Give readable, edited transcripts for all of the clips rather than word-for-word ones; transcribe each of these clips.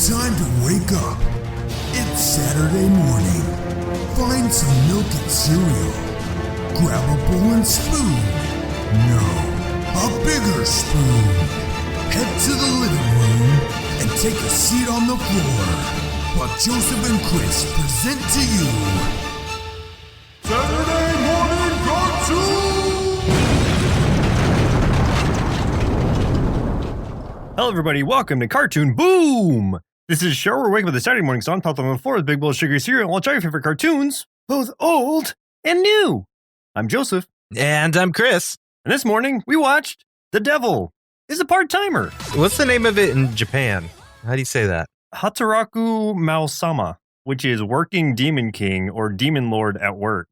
Time to wake up. It's Saturday morning. Find some milk and cereal. Grab a bowl and spoon. No, a bigger spoon. Head to the living room and take a seat on the floor while Joseph and Chris present to you Saturday Morning Cartoon! Hello everybody, welcome to Cartoon Boom! This is a show where we wake up with a Saturday morning song, topped on the floor with a big bowl of sugary cereal, and we'll try your favorite cartoons, both old and new. I'm Joseph. And I'm Chris. And this morning, we watched The Devil is a Part-Timer. What's the name of it in Japan? How do you say that? Hataraku Mao-sama, which is Working Demon King or Demon Lord at Work.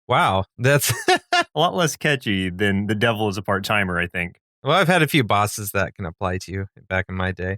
Wow, that's a lot less catchy than The Devil is a Part-Timer, I think. Well, I've had a few bosses that can apply to you back in my day.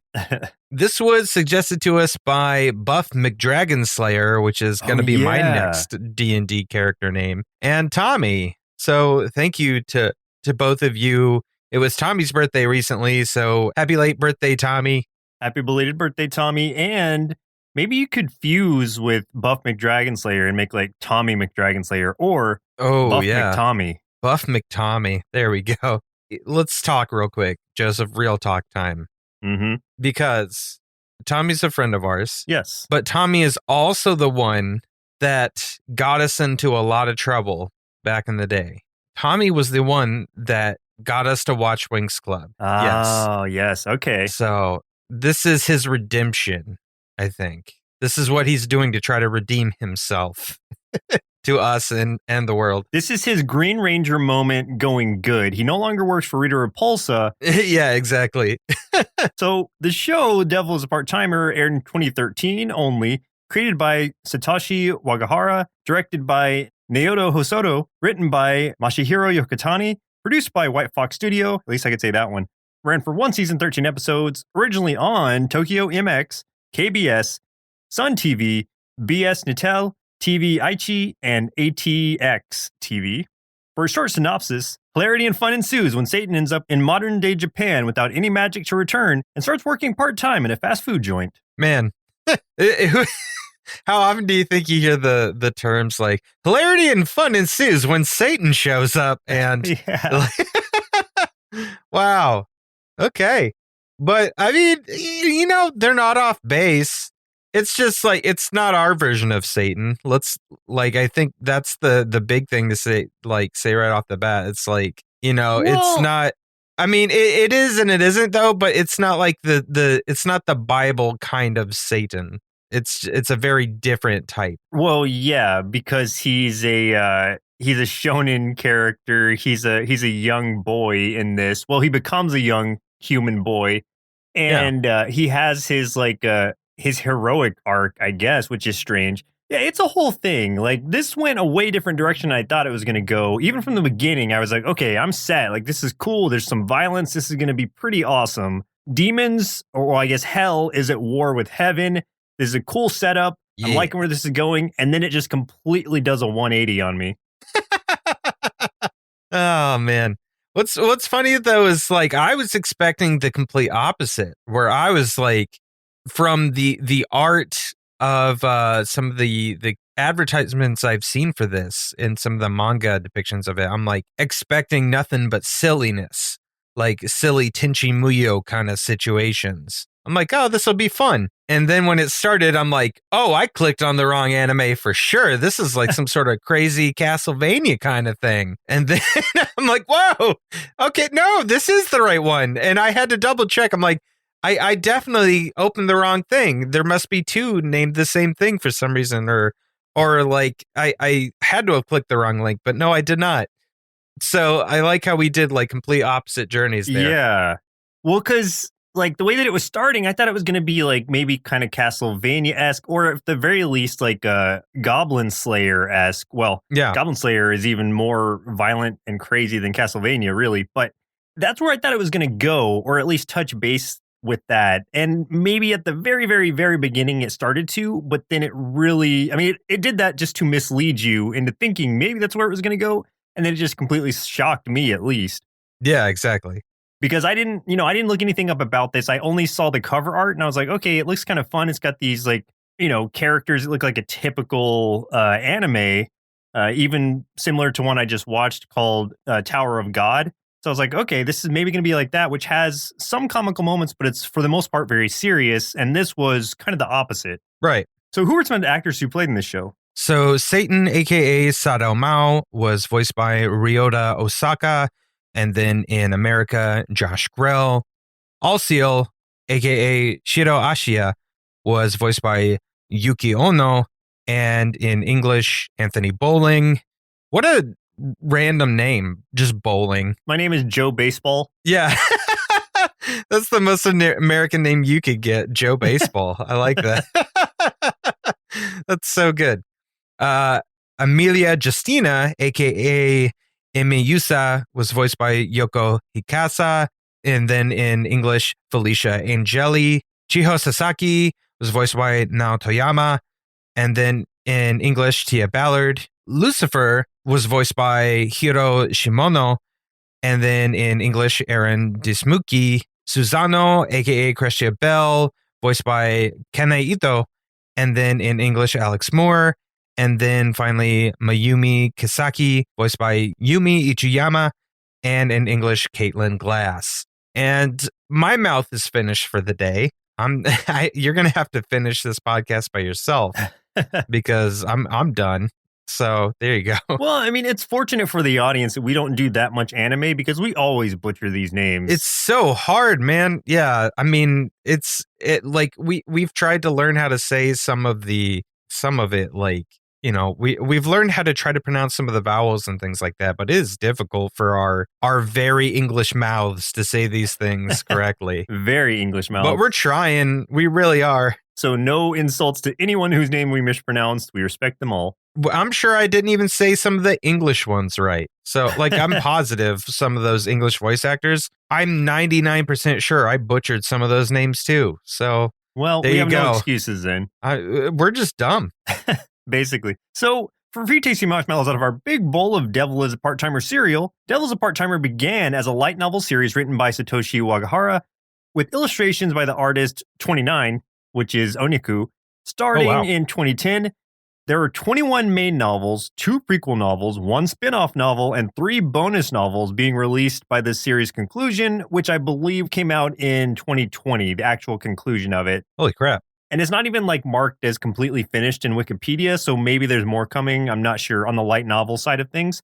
This was suggested to us by Buff McDragonslayer, which is going to be my next D&D character name, and Tommy. So thank you to both of you. It was Tommy's birthday recently, so happy late birthday, Tommy. Happy belated birthday, Tommy. And maybe you could fuse with Buff McDragonslayer and make like Tommy McDragonslayer or Buff McTommy. Buff McTommy. There we go. Let's talk real quick, Joseph, real talk time. Mm-hmm. Because Tommy's a friend of ours. Yes. But Tommy is also the one that got us into a lot of trouble back in the day. Tommy was the one that got us to watch Winx Club. Oh, yes. Okay. So this is his redemption, I think. This is what he's doing to try to redeem himself. To us and the world. This is his Green Ranger moment going good. He no longer works for Rita Repulsa. Yeah, exactly. So the show, Devil is a Part-Timer, aired in 2013 only, created by Satoshi Wagahara, directed by Naoto Hosoda, written by Masahiro Yokotani, produced by White Fox Studio, at least I could say that one. Ran for one season, 13 episodes, originally on Tokyo MX, KBS, Sun TV, BS Nitel, TV Aichi, and ATX TV. For a short synopsis, hilarity and fun ensues when Satan ends up in modern-day Japan without any magic to return and starts working part-time in a fast food joint. Man, how often do you think you hear the terms like hilarity and fun ensues when Satan shows up? And yeah. Wow. Okay. But I mean, you know, they're not off base. It's just like, it's not our version of Satan. I think that's the big thing to say right off the bat. It's like, you know, it's not, I mean, it is and it isn't though, but it's not like it's not the Bible kind of Satan. It's a very different type. Well, yeah, because he's a shonen character. He's a young boy in this. Well, he becomes a young human boy, and he has his heroic arc, I guess, which is strange. Yeah, it's a whole thing. Like, this went a way different direction than I thought it was going to go. Even from the beginning, I was like, okay, I'm set. Like, this is cool. There's some violence. This is going to be pretty awesome. Demons, or I guess hell, is at war with heaven. This is a cool setup. Yeah. I'm liking where this is going. And then it just completely does a 180 on me. Oh, man. What's funny, though, is, like, I was expecting the complete opposite, where I was like, from the art of some of the advertisements I've seen for this and some of the manga depictions of it, I'm like expecting nothing but silliness, like silly Tenchi Muyo kind of situations. I'm like, oh, this will be fun. And then when it started, I'm like, oh, I clicked on the wrong anime for sure. This is like some sort of crazy Castlevania kind of thing. And then I'm like, whoa, okay, no, this is the right one. And I had to double check. I'm like, I definitely opened the wrong thing. There must be two named the same thing for some reason, or like I had to have clicked the wrong link, but no, I did not. So I like how we did like complete opposite journeys there. Yeah. Well, because like the way that it was starting, I thought it was going to be like maybe kind of Castlevania-esque, or at the very least like Goblin Slayer-esque. Well, yeah. Goblin Slayer is even more violent and crazy than Castlevania, really. But that's where I thought it was going to go, or at least touch base with that. And maybe at the very, very, very beginning it started to, but then it really, I mean, it did that just to mislead you into thinking maybe that's where it was going to go. And then it just completely shocked me, at least. Yeah, exactly. because I didn't look anything up about this. I only saw the cover art and I was like, okay, it looks kind of fun. It's got these like, characters that look like a typical anime, even similar to one I just watched called Tower of God. So I was like, okay, this is maybe going to be like that, which has some comical moments, but it's for the most part very serious. And this was kind of the opposite. Right. So who were some of the actors who played in this show? So Satan, aka Sadao Mao, was voiced by Ryota Osaka, and then in America, Josh Grell. Alciel, aka Shiro Ashia, was voiced by Yuki Ono, and in English, Anthony Bowling. What a random name, just Bowling. My name is Joe Baseball. Yeah. That's the most American name you could get, Joe Baseball. I like that. That's so good. Amelia Justina, aka Emiyusa, was voiced by Yoko Hikasa, and then in English, Felicia Angeli. Chiho Sasaki was voiced by Nao Toyama, and then in English, Tia Ballard. Lucifer was voiced by Hiro Shimono, and then in English, Aaron Dismuki. Susano, aka Crescia Bell, voiced by Kenai Ito, and then in English, Alex Moore. And then finally, Mayumi Kisaki, voiced by Yumi Ichiyama, and in English, Caitlin Glass. And my mouth is finished for the day. You're gonna have to finish this podcast by yourself because I'm done. So there you go. Well, I mean, it's fortunate for the audience that we don't do that much anime because we always butcher these names. It's so hard, man. Yeah, I mean, like we've tried to learn how to say some of it, like, we've learned how to try to pronounce some of the vowels and things like that, but it is difficult for our very English mouths to say these things correctly. Very English mouths. But we're trying. We really are. So no insults to anyone whose name we mispronounced. We respect them all. I'm sure I didn't even say some of the English ones right. So, like, I'm positive some of those English voice actors, I'm 99% sure I butchered some of those names too. So, well, we have no excuses then. We're just dumb. Basically. So, for free tasty marshmallows out of our big bowl of Devil is a Part-Timer cereal, Devil is a Part-Timer began as a light novel series written by Satoshi Wagahara with illustrations by the artist 29, which is Oniku, starting in 2010. There were 21 main novels, 2 prequel novels, 1 spin-off novel, and 3 bonus novels being released by the series' conclusion, which I believe came out in 2020, the actual conclusion of it. Holy crap. And it's not even like marked as completely finished in Wikipedia, so maybe there's more coming. I'm not sure on the light novel side of things.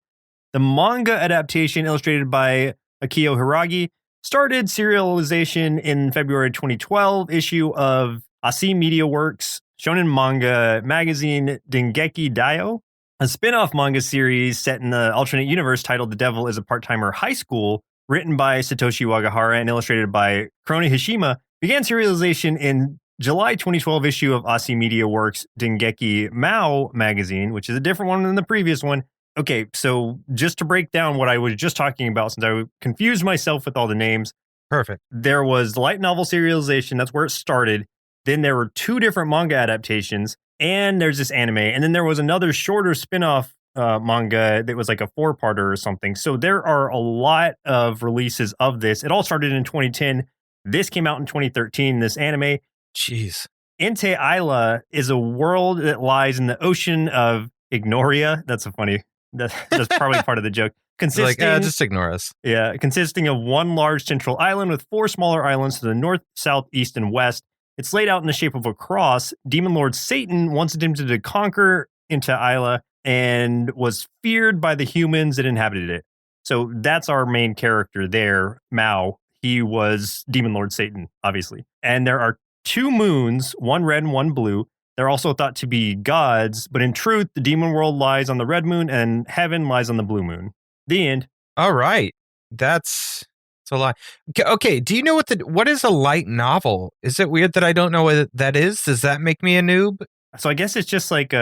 The manga adaptation, illustrated by Akio Hiragi, started serialization in February 2012 issue of Asi Media Works shonen manga magazine Dengeki Daio, a spin-off manga series set in the alternate universe titled The Devil is a Part-Timer High School, written by Satoshi Wagahara and illustrated by Kurone Hishima, began serialization in July 2012 issue of Asi Media Works Dengeki Mao magazine, which is a different one than the previous one. Okay, so just to break down what I was just talking about, since I confused myself with all the names. Perfect. There was light novel serialization, that's where it started. Then there were 2 different manga adaptations, and there's this anime. And then there was another shorter spin-off manga that was like a 4-parter or something. So there are a lot of releases of this. It all started in 2010. This came out in 2013, this anime. Jeez. Ente Isla is a world that lies in the ocean of Ignoria. That's probably part of the joke. Just ignore us. Yeah, consisting of 1 large central island with 4 smaller islands to the north, south, east, and west. It's laid out in the shape of a cross. Demon Lord Satan once attempted to conquer Ente Isla and was feared by the humans that inhabited it. So that's our main character there, Mao. He was Demon Lord Satan, obviously. And there are 2 moons, 1 red and 1 blue. They're also thought to be gods, but in truth, the demon world lies on the red moon and heaven lies on the blue moon. The end. All right. That's a lot. Okay, do you know what is a light novel? Is it weird that I don't know what that is? Does that make me a noob? So I guess it's just like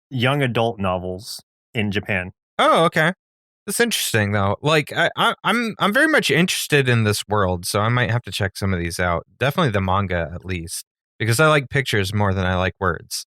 young adult novels in Japan. Oh, okay. That's interesting though. Like I'm very much interested in this world, so I might have to check some of these out. Definitely the manga at least, because I like pictures more than I like words.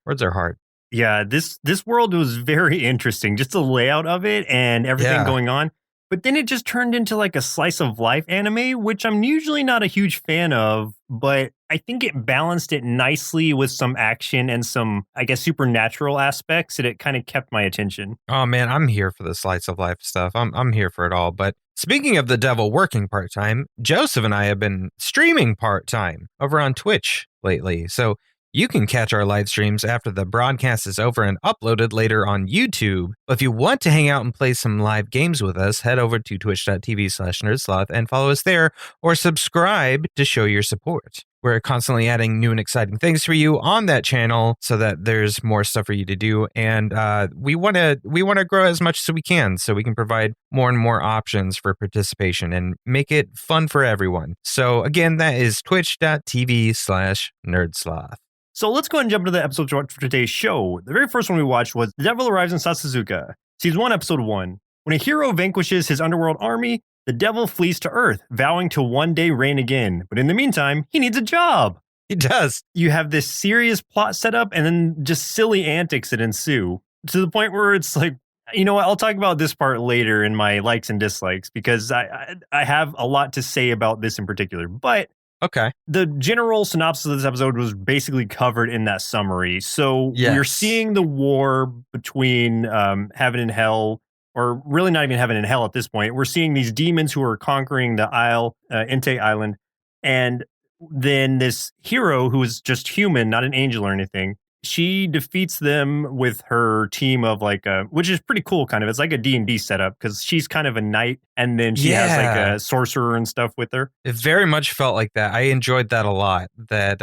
Words are hard. Yeah, this world was very interesting. Just the layout of it and everything going on. But then it just turned into like a slice of life anime, which I'm usually not a huge fan of, but I think it balanced it nicely with some action and some, I guess, supernatural aspects, and it kind of kept my attention. Oh man, I'm here for the slice of life stuff. I'm here for it all. But speaking of the devil working part-time, Joseph and I have been streaming part-time over on Twitch lately. So you can catch our live streams after the broadcast is over and uploaded later on YouTube. If you want to hang out and play some live games with us, head over to twitch.tv/nerdsloth and follow us there, or subscribe to show your support. We're constantly adding new and exciting things for you on that channel so that there's more stuff for you to do. And we want to grow as much as we can so we can provide more and more options for participation and make it fun for everyone. So again, that is twitch.tv/nerdsloth. So let's go ahead and jump into the episode for today's show. The very first one we watched was The Devil Arrives in Sasazuka, Season 1, Episode 1. When a hero vanquishes his underworld army, the devil flees to Earth, vowing to one day reign again. But in the meantime, he needs a job. He does. You have this serious plot set up and then just silly antics that ensue to the point where it's like, you know what, I'll talk about this part later in my likes and dislikes because I have a lot to say about this in particular. But okay, the general synopsis of this episode was basically covered in that summary. So we're seeing the war between heaven and hell, or really not even heaven and hell at this point. We're seeing these demons who are conquering the isle, Entei Island, and then this hero who is just human, not an angel or anything. She defeats them with her team of like, which is pretty cool, kind of. It's like a D&D setup because she's kind of a knight, and then she has like a sorcerer and stuff with her. It very much felt like that. I enjoyed that a lot. That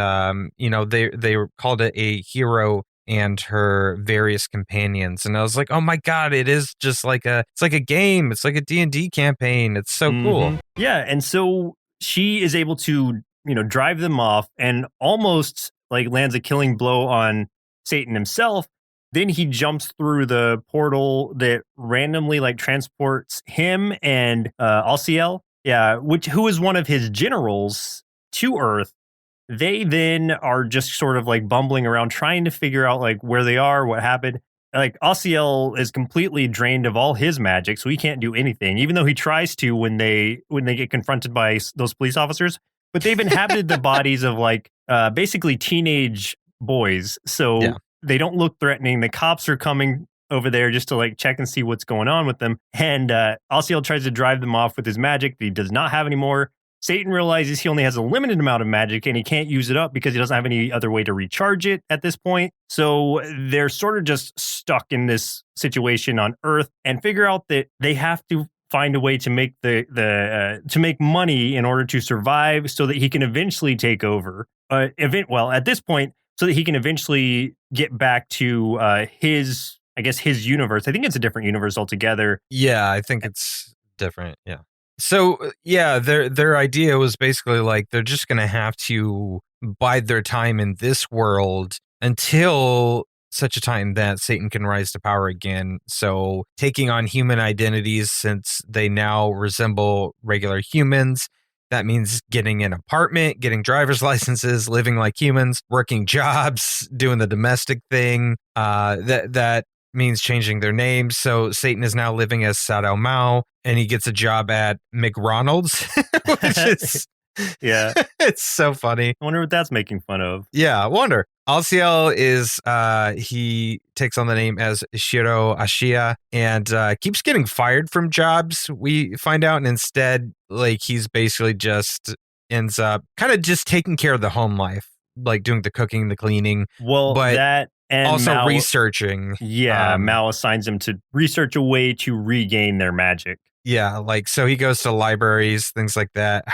they called it a hero and her various companions, and I was like, oh my god, it is just like it's like a game. It's like a D&D campaign. It's so cool. Yeah, and so she is able to drive them off and almost like lands a killing blow on Satan himself. Then he jumps through the portal that randomly like transports him and Alciel, who is one of his generals, to Earth. They then are just sort of like bumbling around trying to figure out like where they are, what happened. Like Alciel is completely drained of all his magic, so he can't do anything, even though he tries to when they get confronted by those police officers. But they've inhabited the bodies of like basically teenage boys, so they don't look threatening. The cops are coming over there just to like check and see what's going on with them. And Alciel tries to drive them off with his magic that he does not have anymore. Satan realizes he only has a limited amount of magic and he can't use it up because he doesn't have any other way to recharge it at this point. So they're sort of just stuck in this situation on Earth and figure out that they have to find a way to make to make money in order to survive, so that he can eventually take over. At this point, so that he can eventually get back to his universe. I think it's a different universe altogether. Yeah, I think it's different. Yeah. So yeah, their idea was basically like they're just gonna have to bide their time in this world until such a time that Satan can rise to power again. So taking on human identities, since they now resemble regular humans, that means getting an apartment, getting driver's licenses, living like humans, working jobs, doing the domestic thing. That means changing their names. So Satan is now living as Sadao Mao, and he gets a job at McDonald's, which is it's so funny. I wonder what that's making fun of. Yeah, I wonder. Alciel is he takes on the name as Shiro Ashia and keeps getting fired from jobs, we find out, and instead like he's basically just ends up kind of just taking care of the home life, like doing the cooking, the cleaning. Well, but that and also Mao, researching. Yeah, Mao assigns him to research a way to regain their magic. Yeah, like so he goes to libraries, things like that,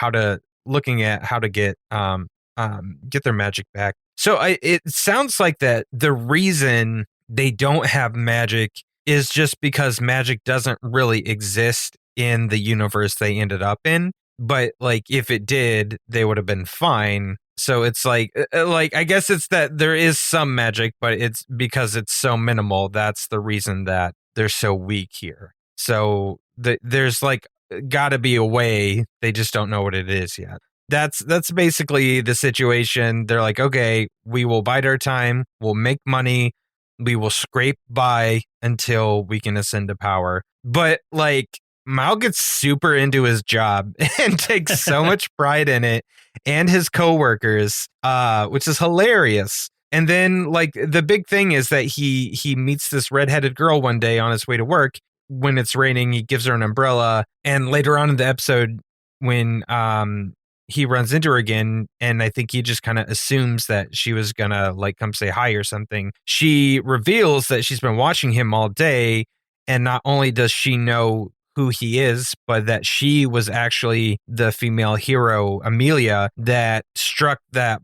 looking at how to get their magic back. So it sounds like that the reason they don't have magic is just because magic doesn't really exist in the universe they ended up in. But like if it did, they would have been fine. So it's like I guess it's that there is some magic, but it's because it's so minimal. That's the reason that they're so weak here. So there's like got to be a way. They just don't know what it is yet. That's basically the situation. They're like, okay, we will bide our time. We'll make money. We will scrape by until we can ascend to power. But like Mao gets super into his job and takes so much pride in it and his coworkers, which is hilarious. And then like the big thing is that he meets this redheaded girl one day on his way to work. When it's raining, he gives her an umbrella. And later on in the episode, when he runs into her again, and I think he just kind of assumes that she was gonna like come say hi or something, she reveals that she's been watching him all day. And not only does she know who he is, but that she was actually the female hero, Amelia, that struck that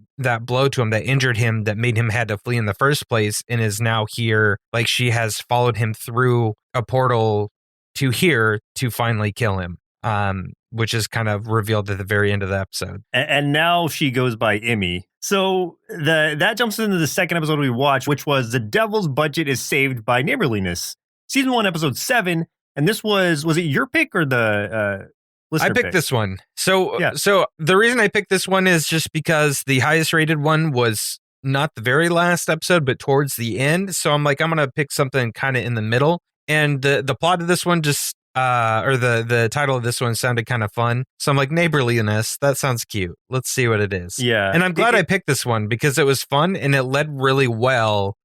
blow to him, that injured him, that made him had to flee in the first place, and is now here. Like she has followed him through a portal to here to finally kill him, which is kind of revealed at the very end of the episode. And now she goes by Emmy. So that jumps into the second episode we watched, which was The Devil's Budget is Saved by Neighborliness. Season 1, episode 7. And this was it your pick or the listener I picked pick? this one. So the reason I picked this one is just because the highest rated one was not the very last episode, but towards the end. So I'm like, I'm going to pick something kind of in the middle. And the plot of this one just, or the title of this one sounded kind of fun. So I'm like, Neighborliness, that sounds cute. Let's see what it is. Yeah. And I'm glad I picked this one because it was fun and it led really well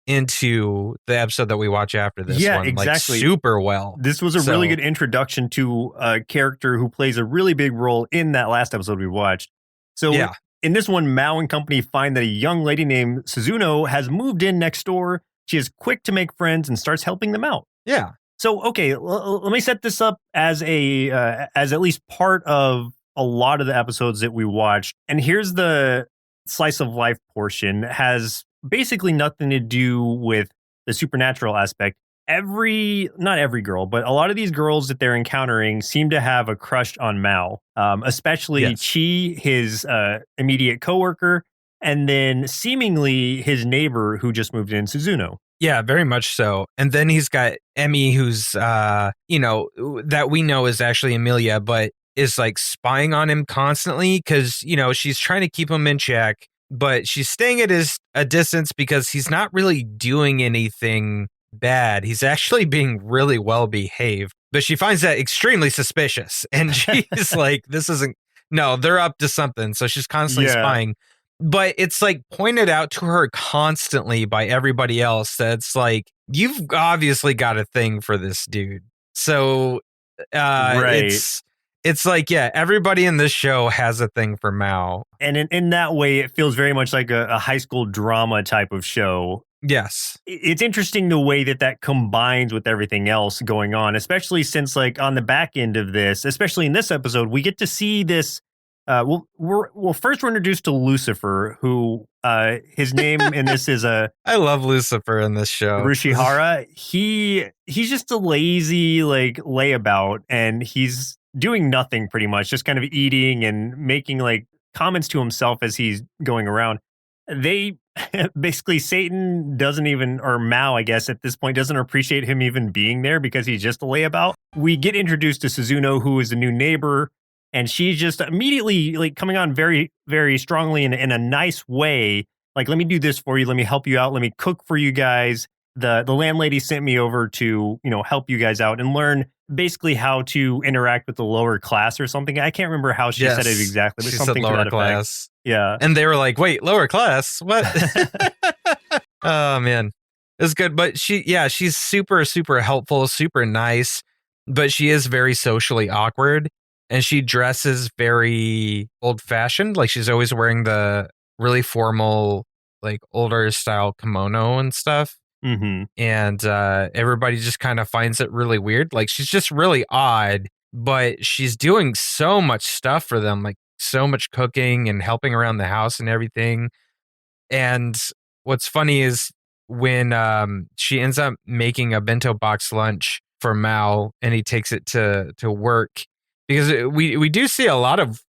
into the episode that we watch after this one. Exactly. Like super well. This was a really good introduction to a character who plays a really big role in that last episode we watched. So in this one, Mao and company find that a young lady named Suzuno has moved in next door. She is quick to make friends and starts helping them out. Yeah. So, okay, let me set this up as as at least part of a lot of the episodes that we watched. And here's the slice of life portion. Has basically nothing to do with the supernatural aspect. Not every girl, but a lot of these girls that they're encountering seem to have a crush on Mao, especially Chi, his immediate coworker, and then seemingly his neighbor who just moved in, Suzuno. Yeah, very much so. And then he's got Emmy, who's, that we know is actually Amelia, but is like spying on him constantly because, she's trying to keep him in check, but she's staying at a distance because he's not really doing anything bad. He's actually being really well behaved, but she finds that extremely suspicious. And she's like, they're up to something. So she's constantly spying. But it's like pointed out to her constantly by everybody else that it's like, you've obviously got a thing for this dude. So it's like, everybody in this show has a thing for Mao. And in that way, it feels very much like a high school drama type of show. Yes. It's interesting the way that combines with everything else going on, especially since like on the back end of this, especially in this episode, we get to see this. First we're introduced to Lucifer, who his name in this is I love Lucifer in this show. Rushihara. He's just a lazy like layabout, and he's doing nothing pretty much, just kind of eating and making like comments to himself as he's going around. They basically Satan doesn't even, or Mao, I guess at this point, doesn't appreciate him even being there because he's just a layabout. We get introduced to Suzuno, who is the new neighbor. And she's just immediately like coming on very, very strongly in a nice way. Like, let me do this for you. Let me help you out. Let me cook for you guys. The landlady sent me over to, help you guys out and learn basically how to interact with the lower class or something. I can't remember how she said it exactly. But she something said lower to that class. Effect. Yeah. And they were like, wait, lower class? What? Oh, man. It's good. But she's super, super helpful, super nice. But she is very socially awkward. And she dresses very old-fashioned. Like, she's always wearing the really formal, like, older style kimono and stuff. Mm-hmm. And everybody just kind of finds it really weird. Like, she's just really odd, but she's doing so much stuff for them, like so much cooking and helping around the house and everything. And what's funny is when she ends up making a bento box lunch for Mao and he takes it to work, because we do see a lot of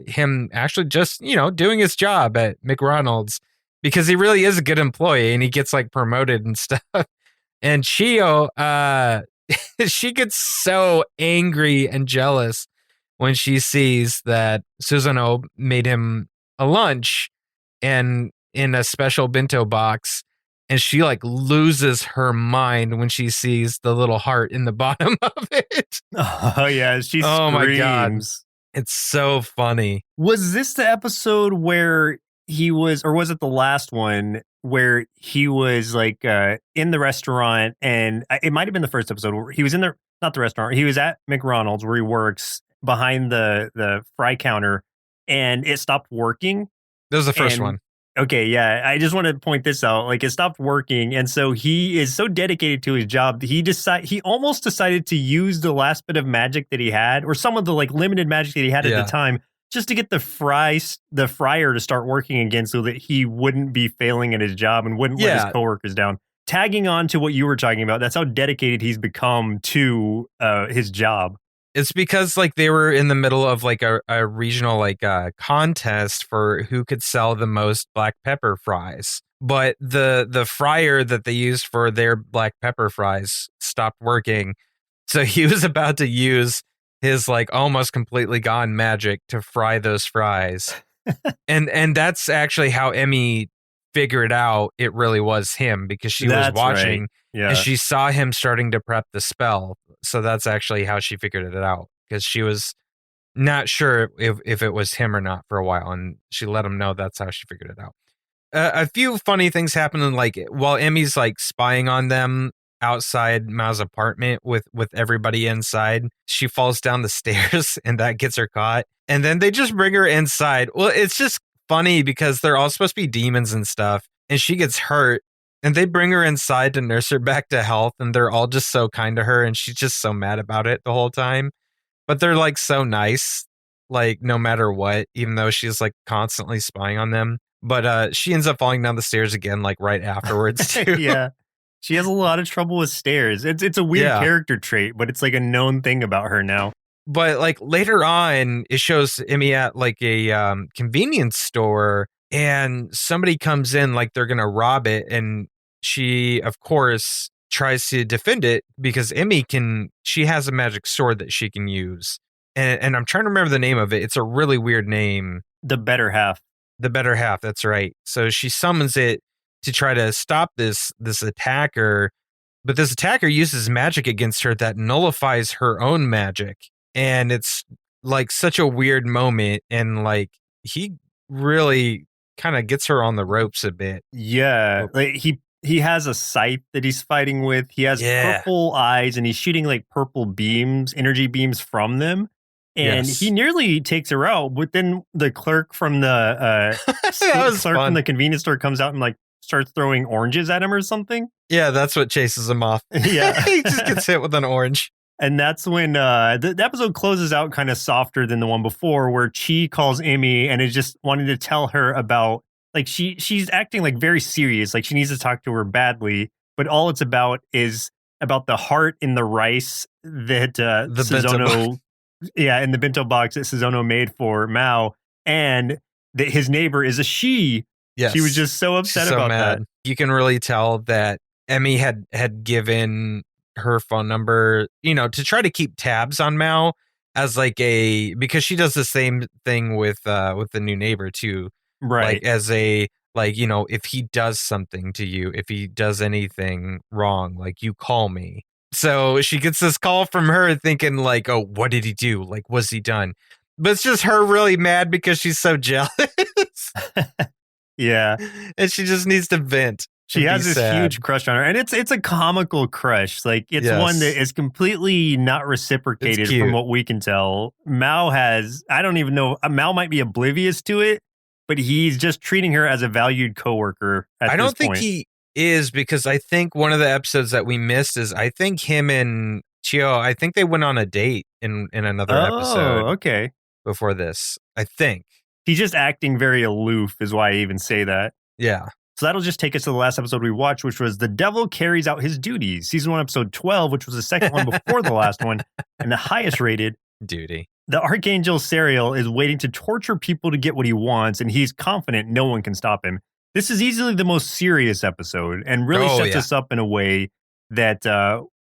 him actually just, doing his job at McDonald's because he really is a good employee and he gets like promoted and stuff. And Chio, she gets so angry and jealous when she sees that Suzuno made him a lunch and in a special bento box. and she like loses her mind when she sees the little heart in the bottom of it. Oh yeah, she Oh my God. screams. It's so funny. Was this the episode where he was, or was it the last one where he was like in the restaurant, and it might have been the first episode where he was in the, not the restaurant, he was at McDonald's where he works behind the fry counter, and it stopped working. That was the first one. Okay, yeah. I just want to point this out. Like, it stopped working, and so he is so dedicated to his job. He almost decided to use the last bit of magic that he had, or some of the like limited magic that he had at the time, just to get the fryer to start working again, so that he wouldn't be failing at his job and wouldn't let his coworkers down. Tagging on to what you were talking about, that's how dedicated he's become to his job. It's because like they were in the middle of like a regional like contest for who could sell the most black pepper fries. But the fryer that they used for their black pepper fries stopped working. So he was about to use his like almost completely gone magic to fry those fries. and that's actually how Emmy figured out it really was him, because she was watching. Right. Yeah. And she saw him starting to prep the spell. So that's actually how she figured it out, because she was not sure if it was him or not for a while. And she let him know that's how she figured it out. A few funny things happening, like while Emmy's like spying on them outside Mao's apartment with everybody inside, she falls down the stairs and that gets her caught. And then they just bring her inside. Well, it's just funny because they're all supposed to be demons and stuff. And she gets hurt. And they bring her inside to nurse her back to health, and they're all just so kind to her, and she's just so mad about it the whole time. But they're like so nice, like no matter what, even though she's like constantly spying on them. But she ends up falling down the stairs again, like right afterwards too. Yeah. She has a lot of trouble with stairs. It's a weird character trait, but it's like a known thing about her now. But like later on, it shows Emmy at like a convenience store, and somebody comes in like they're going to rob it. And she, of course, tries to defend it because she has a magic sword that she can use. And I'm trying to remember the name of it. It's a really weird name. The Better Half. The Better Half. That's right. So she summons it to try to stop this attacker. But this attacker uses magic against her that nullifies her own magic. And it's like such a weird moment. And like he really kind of gets her on the ropes a bit. Yeah, like he has a scythe that he's fighting with. He has purple eyes, and he's shooting like purple beams, energy beams from them. And he nearly takes her out. But then the clerk from the from the convenience store comes out and like starts throwing oranges at him or something. Yeah, that's what chases him off. Yeah, he just gets hit with an orange. And that's when the episode closes out kind of softer than the one before, where Chi calls Emmy and is just wanting to tell her about, like, she's acting like very serious, like she needs to talk to her badly, but all it's about is about the heart in the rice that Suzono, in the bento box that Suzono made for Mao, and that his neighbor is a she. Yes. She was just so upset about that. You can really tell that Emmy had given her phone number, to try to keep tabs on Mao as like because she does the same thing with the new neighbor too. Right. Like as if he does something to you, if he does anything wrong, like you call me. So she gets this call from her thinking like, oh, what did he do? Like, was he done? But it's just her really mad because she's so jealous. Yeah. And she just needs to vent. She has this huge crush on her, and it's a comical crush. Like, it's one that is completely not reciprocated from what we can tell. Mao has, I don't even know, Mao might be oblivious to it, but he's just treating her as a valued coworker at this point. I don't think he is, because I think one of the episodes that we missed is, I think him and Chio, I think they went on a date in another episode. Oh, okay. Before this, I think. He's just acting very aloof is why I even say that. Yeah. So that'll just take us to the last episode we watched, which was The Devil Carries Out His Duties, season 1, episode 12, which was the second one before the last one, and the highest rated duty. The Archangel Serial is waiting to torture people to get what he wants, and he's confident no one can stop him. This is easily the most serious episode, and really sets us up in a way that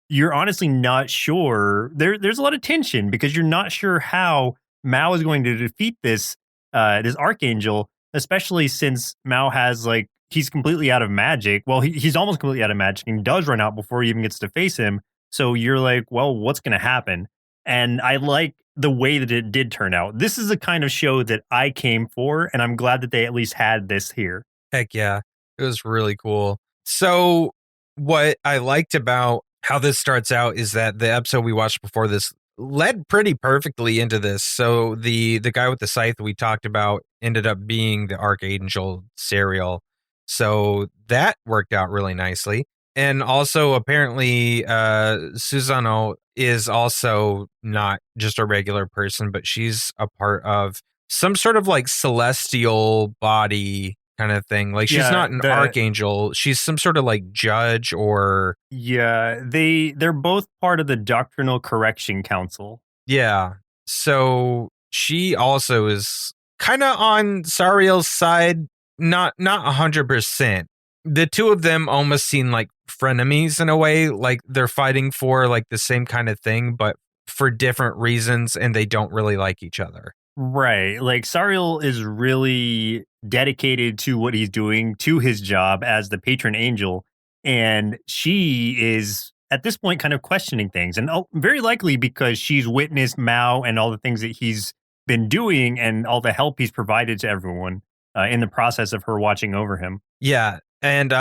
you're honestly not sure. There's a lot of tension, because you're not sure how Mao is going to defeat this Archangel, especially since Mao has, like, he's completely out of magic. Well, he's almost completely out of magic and does run out before he even gets to face him. So you're like, well, what's going to happen? And I like the way that it did turn out. This is the kind of show that I came for, and I'm glad that they at least had this here. Heck yeah. It was really cool. So what I liked about how this starts out is that the episode we watched before this led pretty perfectly into this. So the guy with the scythe we talked about ended up being the Archangel Serial. So that worked out really nicely. And also apparently Susanoo is also not just a regular person, but she's a part of some sort of like celestial body kind of thing. Like she's not an archangel. She's some sort of like judge or they're both part of the Doctrinal Correction Council. Yeah. So she also is kind of on Sariel's side, not 100%. The two of them almost seem like frenemies in a way, like they're fighting for like the same kind of thing, but for different reasons, and they don't really like each other. Right. Like Sariel is really dedicated to what he's doing, to his job as the patron angel. And she is at this point kind of questioning things. And very likely because she's witnessed Mao and all the things that he's been doing and all the help he's provided to everyone in the process of her watching over him. Yeah. And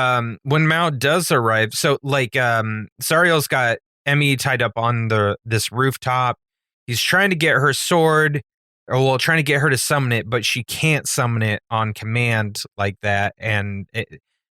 when Mao does arrive, so like Sariel's got Emmy tied up on this rooftop. He's trying to get her sword, or trying to get her to summon it, but she can't summon it on command like that. And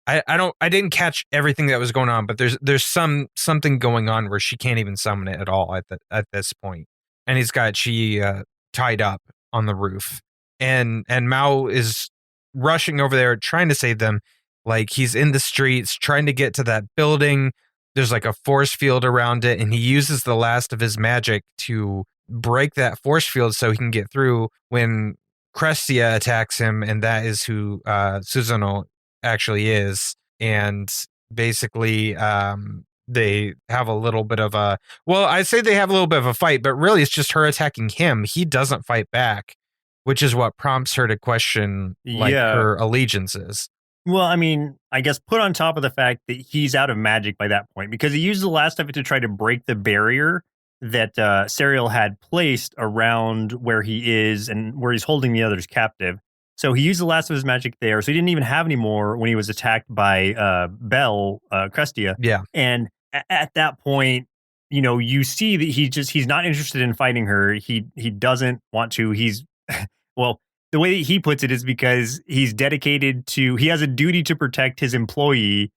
I didn't catch everything that was going on, but there's something going on where she can't even summon it at all at this point. And he's got Chi tied up on the roof, and Mao is rushing over there trying to save them. Like he's in the streets trying to get to that building. There's like a force field around it, and he uses the last of his magic to break that force field so he can get through when Crestia attacks him, and that is who Susanoo actually is. And basically they have a little bit of a, well, I say they have a little bit of a fight, but really it's just her attacking him. He doesn't fight back, which is what prompts her to question like her allegiances. Well, I mean, I guess put on top of the fact that he's out of magic by that point, because he used the last of it to try to break the barrier that Sariel had placed around where he is and where he's holding the others captive. So he used the last of his magic there. So he didn't even have any more when he was attacked by Belle, Crestia. Yeah. And at that point, you know, you see that he's not interested in fighting her. He doesn't want to. He's, well, the way that he puts it is because he's dedicated to, he has a duty to protect his employee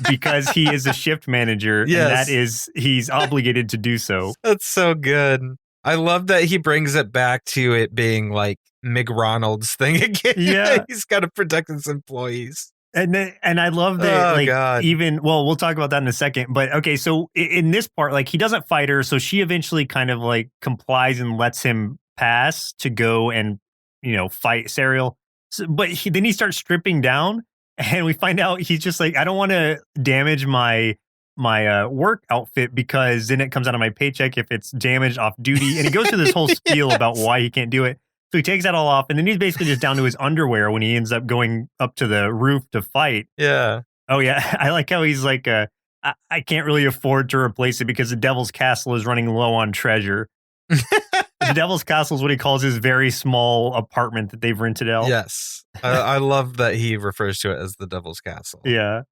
because he is a shift manager. Yes. And that is, he's obligated to do so. That's so good. I love that he brings it back to it being like McRonald's thing again. Yeah. He's got to protect his employees. And I love that, God. Even, well, we'll talk about that in a second. But okay, so in this part, like he doesn't fight her. So she eventually kind of like complies and lets him pass to go and, you know, fight Sariel. So, but then he starts stripping down, and we find out he's just like, I don't want to damage my work outfit because then it comes out of my paycheck if it's damaged off duty. And he goes through this whole spiel about why he can't do it. So he takes that all off, and then he's basically just down to his underwear when he ends up going up to the roof to fight. Yeah. Oh yeah, I like how he's like, I can't really afford to replace it because the Devil's Castle is running low on treasure. The Devil's Castle is what he calls his very small apartment that they've rented out. Yes. I love that he refers to it as the Devil's Castle. Yeah.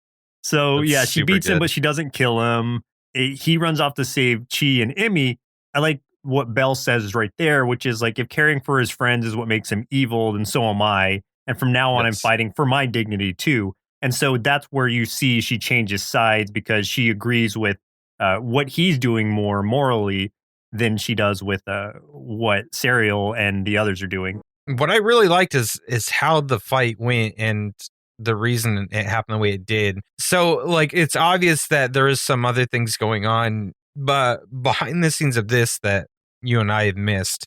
So That's she beats him, but she doesn't kill him. He runs off to save Chi and Emmy. I like what Belle says right there, which is like, if caring for his friends is what makes him evil, then so am I. And from now on, I'm fighting for my dignity too. And so that's where you see she changes sides because she agrees with what he's doing more morally than she does with what Sariel and the others are doing. What I really liked is how the fight went and the reason it happened the way it did. So like, it's obvious that there is some other things going on, but behind the scenes of this that you and I have missed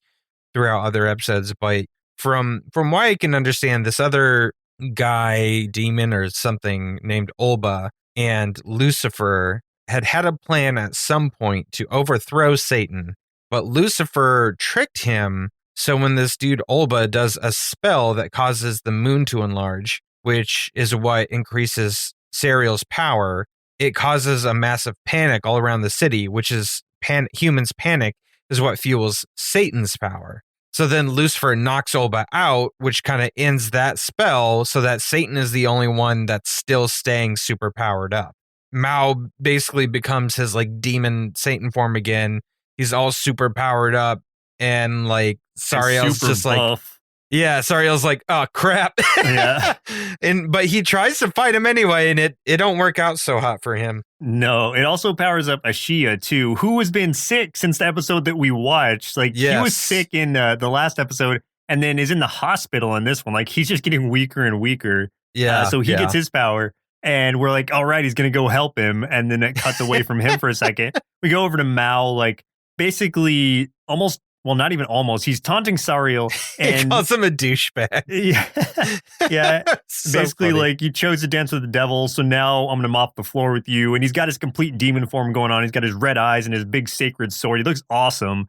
throughout other episodes. But from what I can understand, this other guy, demon or something named Olba, and Lucifer had a plan at some point to overthrow Satan, but Lucifer tricked him. So when this dude Olba does a spell that causes the moon to enlarge, which is what increases Serial's power, it causes a massive panic all around the city, which is humans' panic is what fuels Satan's power. So then Lucifer knocks Olba out, which kind of ends that spell so that Satan is the only one that's still staying super powered up. Mao basically becomes his like demon Satan form again. He's all super powered up, and like Sariel's just buff. like, yeah, Sariel's like, oh crap. Yeah. But he tries to fight him anyway, and it don't work out so hot for him. No, it also powers up Ashia too, who has been sick since the episode that we watched. Like he was sick in the last episode, and then is in the hospital in this one. Like he's just getting weaker and weaker. Yeah. So he gets his power, and we're like, all right, he's gonna go help him, and then it cuts away from him for a second. We go over to Mao, like basically almost. Well, not even almost. He's taunting Sariel, and he calls him a douchebag. Yeah. So basically, funny. like you chose to dance with the devil, so now I'm gonna mop the floor with you. And he's got his complete demon form going on. He's got his red eyes and his big sacred sword. He looks awesome.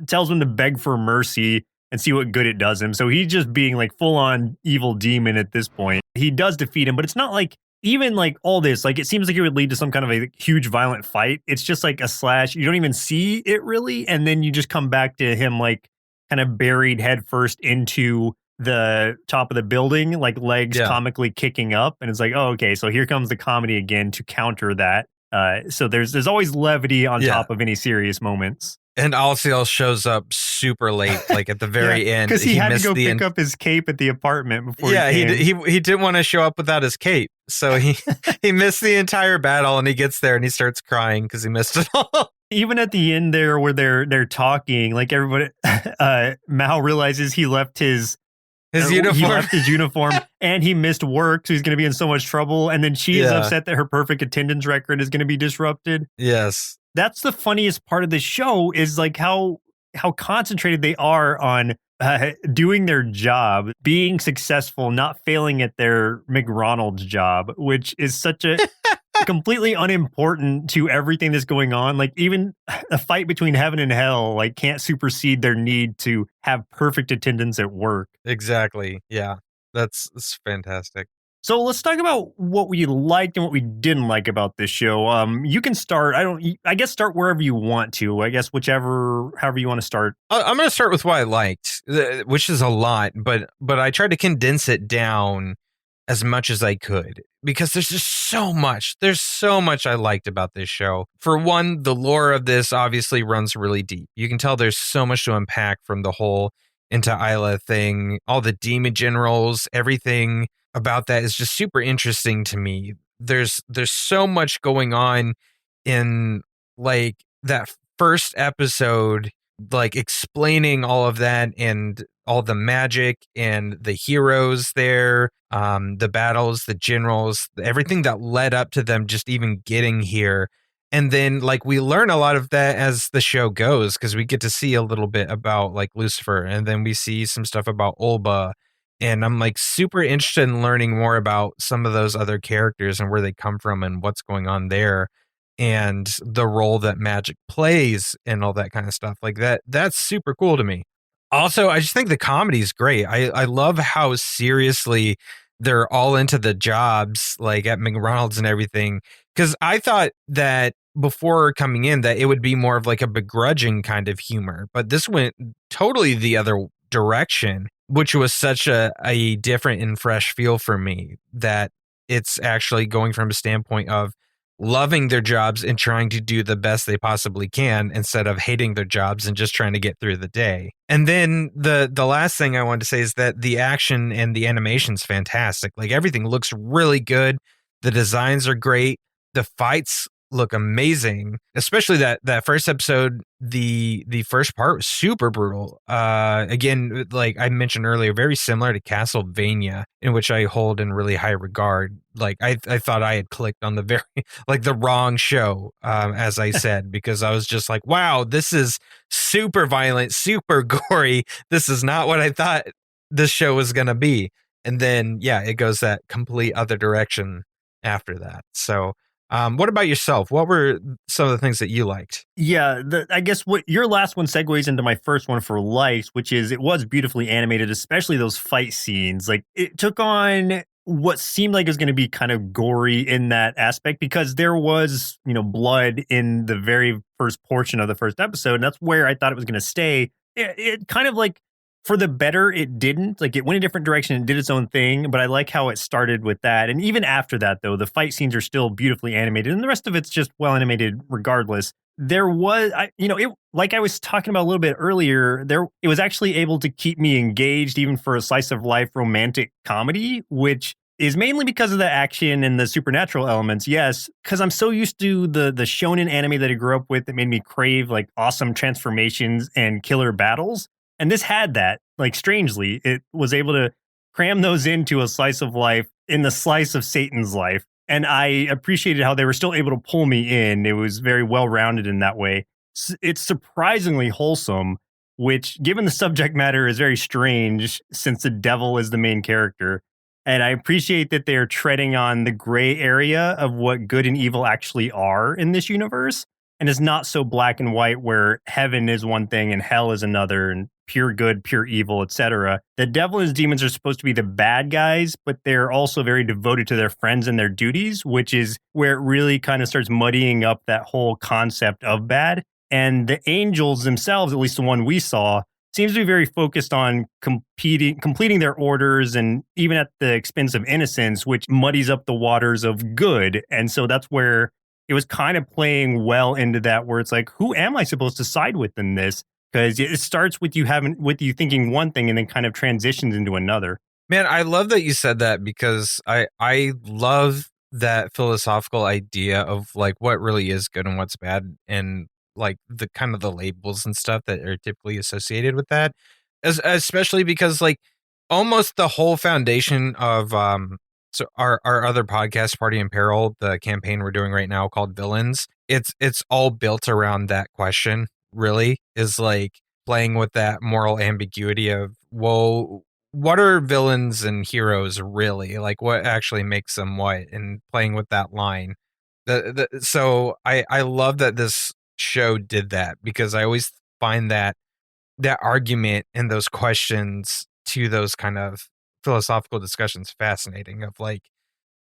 Tells him to beg for mercy and see what good it does him. So he's just being like full on evil demon at this point. He does defeat him, but it's not like. Even like all this, like it seems like it would lead to some kind of a huge violent fight. It's just like a slash. You don't even see it really. And then you just come back to him like kind of buried headfirst into the top of the building, like legs comically kicking up. And it's like, oh, okay. So here comes the comedy again to counter that. So there's always levity on top of any serious moments. And Alciel shows up super late, like at the very end. Because he had to go pick up his cape at the apartment before he didn't want to show up without his cape. So he missed the entire battle, and he gets there and he starts crying because he missed it all. Even at the end there where they're talking, like everybody, Mao realizes he left his uniform. He left his uniform and he missed work, so he's going to be in so much trouble. And then she is upset that her perfect attendance record is going to be disrupted. Yes. That's the funniest part of the show is like how concentrated they are on doing their job, being successful, not failing at their McRonald's job, which is such a completely unimportant to everything that's going on. Like even a fight between heaven and hell, like can't supersede their need to have perfect attendance at work. Exactly. Yeah. That's fantastic. So let's talk about what we liked and what we didn't like about this show. You can start. I guess start wherever you want to. I guess however you want to start. I'm going to start with what I liked, which is a lot, but I tried to condense it down as much as I could because there's just so much. There's so much I liked about this show. For one, the lore of this obviously runs really deep. You can tell there's so much to unpack from the whole into Isla thing, all the demon generals, everything about that is just super interesting to me. There's so much going on in like that first episode, like explaining all of that and all the magic and the heroes there, the battles, the generals, everything that led up to them just even getting here. And then like we learn a lot of that as the show goes because we get to see a little bit about like Lucifer, and then we see some stuff about Olba. And I'm like super interested in learning more about some of those other characters and where they come from and what's going on there and the role that magic plays and all that kind of stuff. Like that's super cool to me. Also, I just think the comedy is great. I love how seriously they're all into the jobs, like at McDonald's and everything. Because I thought that before coming in that it would be more of like a begrudging kind of humor. But this went totally the other direction, which was such a different and fresh feel for me, that it's actually going from a standpoint of loving their jobs and trying to do the best they possibly can instead of hating their jobs and just trying to get through the day. And then the last thing I wanted to say is that the action and the animation's fantastic. Like everything looks really good. The designs are great. The fights look amazing, especially that first episode. The first part was super brutal. Again, like I mentioned earlier, very similar to Castlevania, in which I hold in really high regard. Like I thought I had clicked on the very like the wrong show, as I said, because I was just like, wow, this is super violent, super gory. This is not what I thought this show was gonna be. And then it goes that complete other direction after that. So what about yourself? What were some of the things that you liked? Yeah, I guess what your last one segues into my first one for likes, which is it was beautifully animated, especially those fight scenes. Like it took on what seemed like it was going to be kind of gory in that aspect, because there was, blood in the very first portion of the first episode. And that's where I thought it was going to stay. It kind of like, for the better, it didn't. Like, it went a different direction and did its own thing, but I like how it started with that. And even after that, though, the fight scenes are still beautifully animated, and the rest of it's just well animated regardless. There was, like I was talking about a little bit earlier, it was actually able to keep me engaged even for a slice of life romantic comedy, which is mainly because of the action and the supernatural elements. Yes, because I'm so used to the shonen anime that I grew up with that made me crave like awesome transformations and killer battles. And this had that, like, strangely, it was able to cram those into a slice of life in the slice of Satan's life. And I appreciated how they were still able to pull me in. It was very well rounded in that way. It's surprisingly wholesome, which, given the subject matter, is very strange since the devil is the main character. And I appreciate that they're treading on the gray area of what good and evil actually are in this universe. And it's not so black and white where heaven is one thing and hell is another, and pure good, pure evil, etc. The devil and his demons are supposed to be the bad guys, but they're also very devoted to their friends and their duties, which is where it really kind of starts muddying up that whole concept of bad. And the angels themselves, at least the one we saw, seems to be very focused on completing their orders, and even at the expense of innocence, which muddies up the waters of good. And so that's where it was kind of playing well into that, where it's like, who am I supposed to side with in this? Because it starts with you thinking one thing and then kind of transitions into another. Man, I love that you said that, because I love that philosophical idea of like what really is good and what's bad, and like the kind of the labels and stuff that are typically associated with that, especially because like almost the whole foundation of so our other podcast, Party in Peril, the campaign we're doing right now called Villains, it's all built around that question. Really, is like playing with that moral ambiguity of, well, what are villains and heroes really? Like, what actually makes them what? And playing with that line. So I love that this show did that, because I always find that argument and those questions to those kind of philosophical discussions fascinating, of like,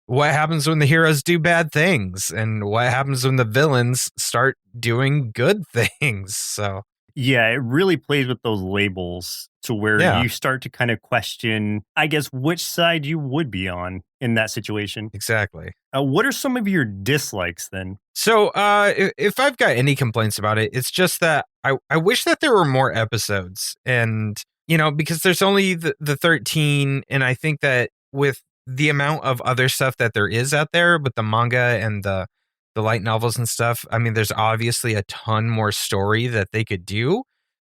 what happens when the heroes do bad things, and what happens when the villains start doing good things. So yeah, it really plays with those labels to where you start to kind of question, I guess, which side you would be on in that situation. Exactly. What are some of your dislikes then? So if I've got any complaints about it, it's just that I wish that there were more episodes, and, because there's only the 13, and I think that with the amount of other stuff that there is out there with the manga and the light novels and stuff, I mean, there's obviously a ton more story that they could do.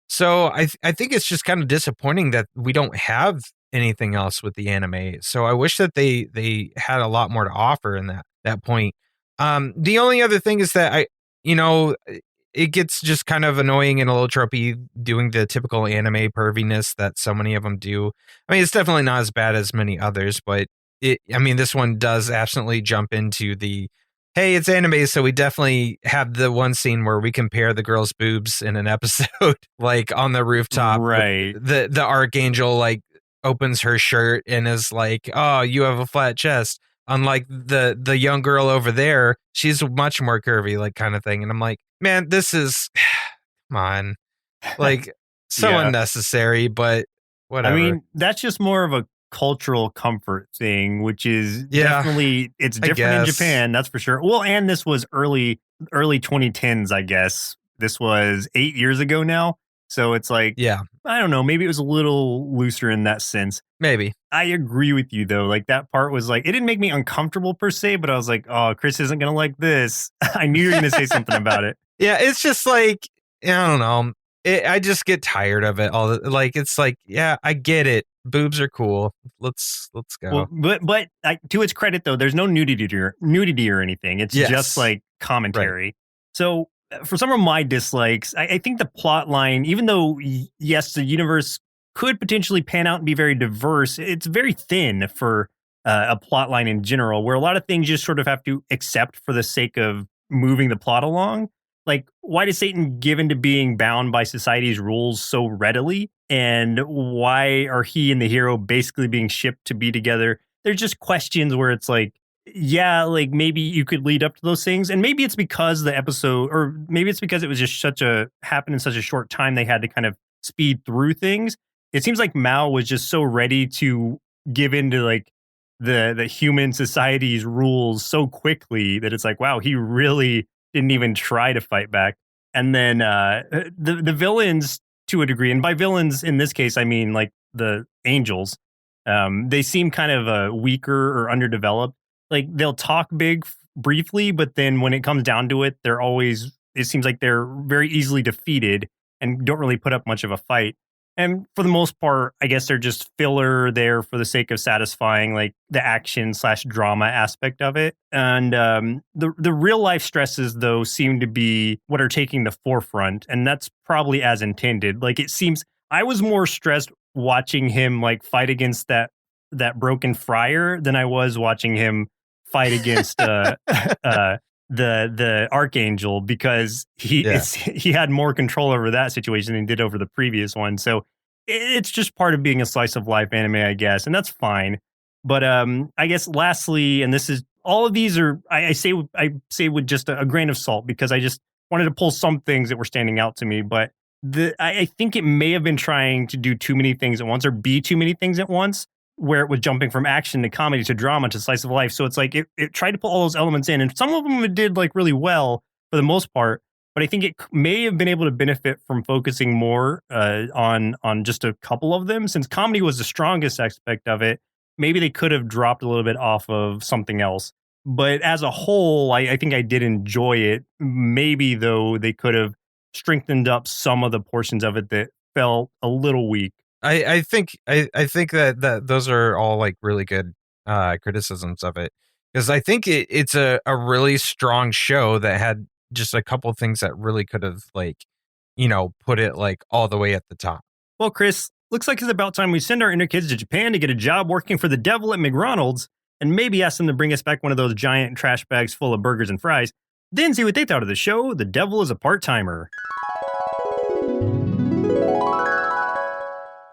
So I think it's just kind of disappointing that we don't have anything else with the anime. So I wish that they had a lot more to offer in that point. The only other thing is that it gets just kind of annoying and a little tropey doing the typical anime perviness that so many of them do. I mean, it's definitely not as bad as many others, but this one does absolutely jump into the, hey, it's anime, so we definitely have the one scene where we compare the girl's boobs in an episode, like on the rooftop. Right. The archangel like opens her shirt and is like, oh, you have a flat chest. Unlike the young girl over there, she's much more curvy, like, kind of thing. And I'm like, man, this is, come on, like, so unnecessary, but whatever. I mean, that's just more of a cultural comfort thing, which is definitely, it's different in Japan, that's for sure. Well, and this was early 2010s, I guess. This was 8 years ago now. So it's like, I don't know, maybe it was a little looser in that sense. Maybe. I agree with you, though. Like, that part was like, it didn't make me uncomfortable per se, but I was like, oh, Chris isn't going to like this. I knew you were going to say something about it. Yeah, it's just like, I don't know. I just get tired of it. Like, it's like, yeah, I get it. Boobs are cool. Let's go. Well, but to its credit, though, there's no nudity or anything. It's just like commentary. Right. So for some of my dislikes, I think the plot line, even though, yes, the universe could potentially pan out and be very diverse, it's very thin for a plot line in general, where a lot of things you just sort of have to accept for the sake of moving the plot along. Like, why is Satan given to being bound by society's rules so readily? And why are he and the hero basically being shipped to be together there's just questions where it's like, yeah, like maybe you could lead up to those things. And maybe it's because the episode, or maybe it's because it was just happened in such a short time, they had to kind of speed through things. It seems like Mao was just so ready to give into like the human society's rules so quickly that it's like, wow, he really didn't even try to fight back. And then the villains to a degree, and by villains in this case, I mean like the angels, they seem kind of weaker or underdeveloped. Like they'll talk big briefly, but then when it comes down to it, it seems like they're very easily defeated and don't really put up much of a fight. And for the most part, I guess they're just filler there for the sake of satisfying like the action / drama aspect of it. And the real life stresses though seem to be what are taking the forefront, and that's probably as intended. Like it seems I was more stressed watching him like fight against that broken friar than I was watching him fight against the archangel, because he had more control over that situation than he did over the previous one. So it's just part of being a slice of life anime, I guess, and that's fine. But I guess lastly, and this is all of these are I say with just a grain of salt, because I just wanted to pull some things that were standing out to me. But I think it may have been trying to do too many things at once, or be too many things at once, where it was jumping from action to comedy to drama to slice of life. So it's like it tried to put all those elements in, and some of them it did like really well for the most part. But I think it may have been able to benefit from focusing more on just a couple of them, since comedy was the strongest aspect of it. Maybe they could have dropped a little bit off of something else. But as a whole, I think I did enjoy it. Maybe though they could have strengthened up some of the portions of it that felt a little weak. I think that those are all like really good criticisms of it, because I think it's a really strong show that had just a couple of things that really could have like, put it like all the way at the top. Well, Chris, looks like it's about time we send our inner kids to Japan to get a job working for the devil at McDonald's, and maybe ask them to bring us back one of those giant trash bags full of burgers and fries. Then see what they thought of the show, The Devil is a Part-Timer.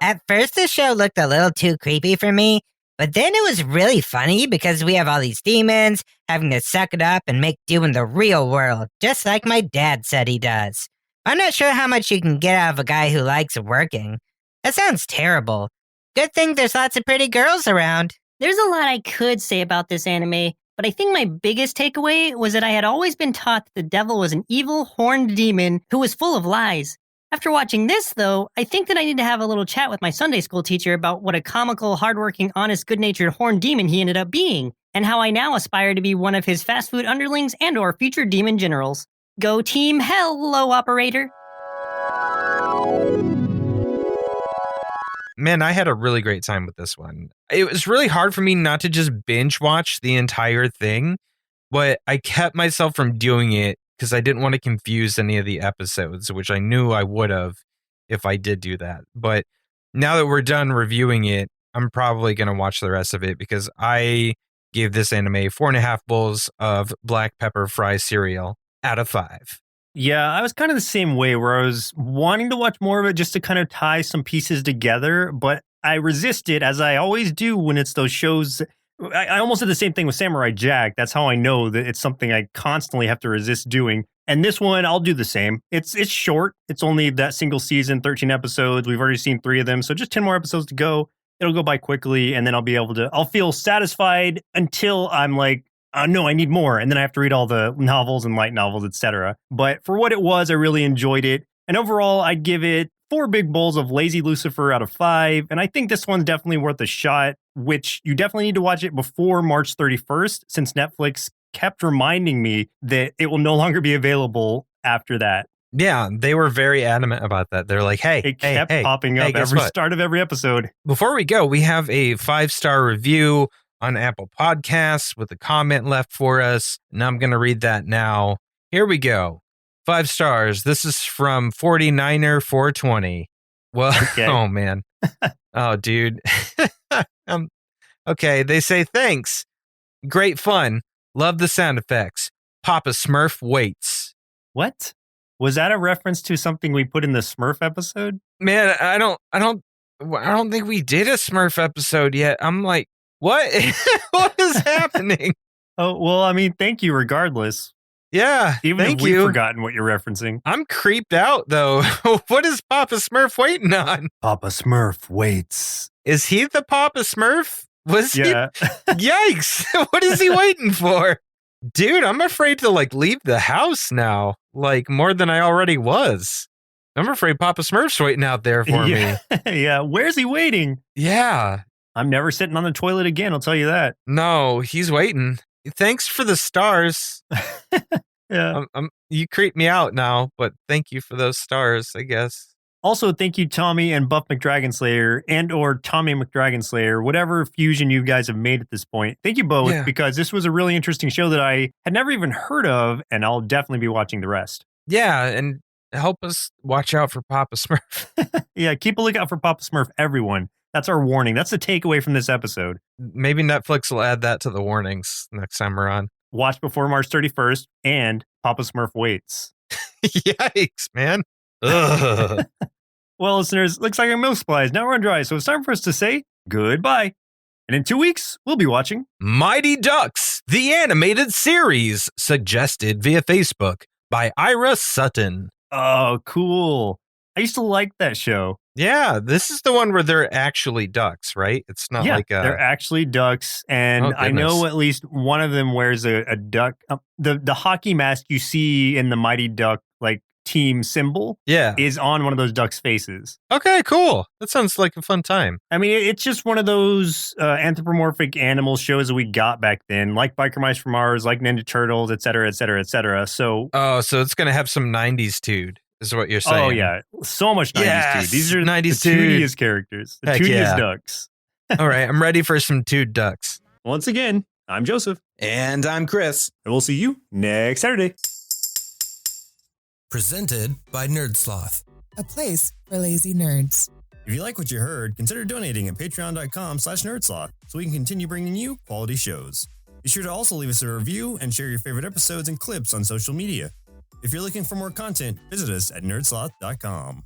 At first, the show looked a little too creepy for me, but then it was really funny because we have all these demons having to suck it up and make do in the real world, just like my dad said he does. I'm not sure how much you can get out of a guy who likes working. That sounds terrible. Good thing there's lots of pretty girls around. There's a lot I could say about this anime, but I think my biggest takeaway was that I had always been taught that the devil was an evil, horned demon who was full of lies. After watching this, though, I think that I need to have a little chat with my Sunday school teacher about what a comical, hardworking, honest, good-natured horned demon he ended up being, and how I now aspire to be one of his fast food underlings and or future demon generals. Go team hello, operator! Man, I had a really great time with this one. It was really hard for me not to just binge watch the entire thing, but I kept myself from doing it because I didn't want to confuse any of the episodes, which I knew I would have if I did do that. But now that we're done reviewing it, I'm probably going to watch the rest of it, because I gave this anime 4.5 bowls of black pepper fry cereal out of 5. Yeah, I was kind of the same way, where I was wanting to watch more of it just to kind of tie some pieces together, but I resisted, as I always do when it's those shows. I almost did the same thing with Samurai Jack. That's how I know that it's something I constantly have to resist doing. And this one, I'll do the same. It's short. It's only that single season, 13 episodes. We've already seen 3 of them, so just 10 more episodes to go. It'll go by quickly, and then I'll feel satisfied until I'm like, no, I need more. And then I have to read all the novels and light novels, etc. But for what it was, I really enjoyed it. And overall, I'd give it 4 big bowls of Lazy Lucifer out of 5. And I think this one's definitely worth a shot, which you definitely need to watch it before March 31st, since Netflix kept reminding me that it will no longer be available after that. Yeah, they were very adamant about that. They're like, hey, it kept popping up every start of every episode. Before we go, we have a 5-star review on Apple Podcasts with a comment left for us, and I'm going to read that now. Here we go. 5 stars. This is from 49er420. Well, okay. Oh, man. Oh, dude. Okay, they say, thanks. Great fun. Love the sound effects. Papa Smurf waits. What? Was that a reference to something we put in the Smurf episode? Man, I don't think we did a Smurf episode yet. I'm like, What? What is happening? Oh, well, I mean, thank you regardless. Yeah, Even thank if we've you. forgotten what you're referencing. I'm creeped out, though. What is Papa Smurf waiting on? Papa Smurf waits. Is he the Papa Smurf? Was Yeah. he? Yikes. What is he waiting for? Dude, I'm afraid to leave the house now, more than I already was. I'm afraid Papa Smurf's waiting out there for me. Yeah. Where's he waiting? Yeah. I'm never sitting on the toilet again, I'll tell you that. No, he's waiting. Thanks for the stars. Yeah. You creep me out now, but thank you for those stars, I guess. Also, thank you, Tommy and Buff McDragonslayer and or Tommy McDragonslayer, whatever fusion you guys have made at this point. Thank you both, because this was a really interesting show that I had never even heard of, and I'll definitely be watching the rest. Yeah, and help us watch out for Papa Smurf. Yeah, keep a lookout for Papa Smurf, everyone. That's our warning. That's the takeaway from this episode. Maybe Netflix will add that to the warnings next time we're on. Watch before March 31st, and Papa Smurf waits. Yikes, man. Ugh. Well, listeners, looks like our milk supply is now run dry, so it's time for us to say goodbye. And in 2 weeks, we'll be watching Mighty Ducks, the animated series, suggested via Facebook by Ira Sutton. Oh, cool. I used to like that show. Yeah, this is the one where they're actually ducks, right? It's not they're actually ducks, and I know at least one of them wears a duck. The hockey mask you see in the Mighty Duck team symbol is on one of those ducks' faces. Okay, cool. That sounds like a fun time. I mean, it's just one of those anthropomorphic animal shows that we got back then, like Biker Mice from Mars, like Ninja Turtles, et cetera, et cetera, et cetera. So, so it's going to have some 90s tude, is what you're saying. Oh, yeah. So much 90s tude. These are 90s the tootiest characters. The tootiest ducks. All right, I'm ready for some tude ducks. Once again, I'm Joseph. And I'm Chris. And we'll see you next Saturday. Presented by Nerdsloth, a place for lazy nerds. If you like what you heard, consider donating at patreon.com/nerdsloth so we can continue bringing you quality shows. Be sure to also leave us a review and share your favorite episodes and clips on social media. If you're looking for more content, visit us at nerdsloth.com.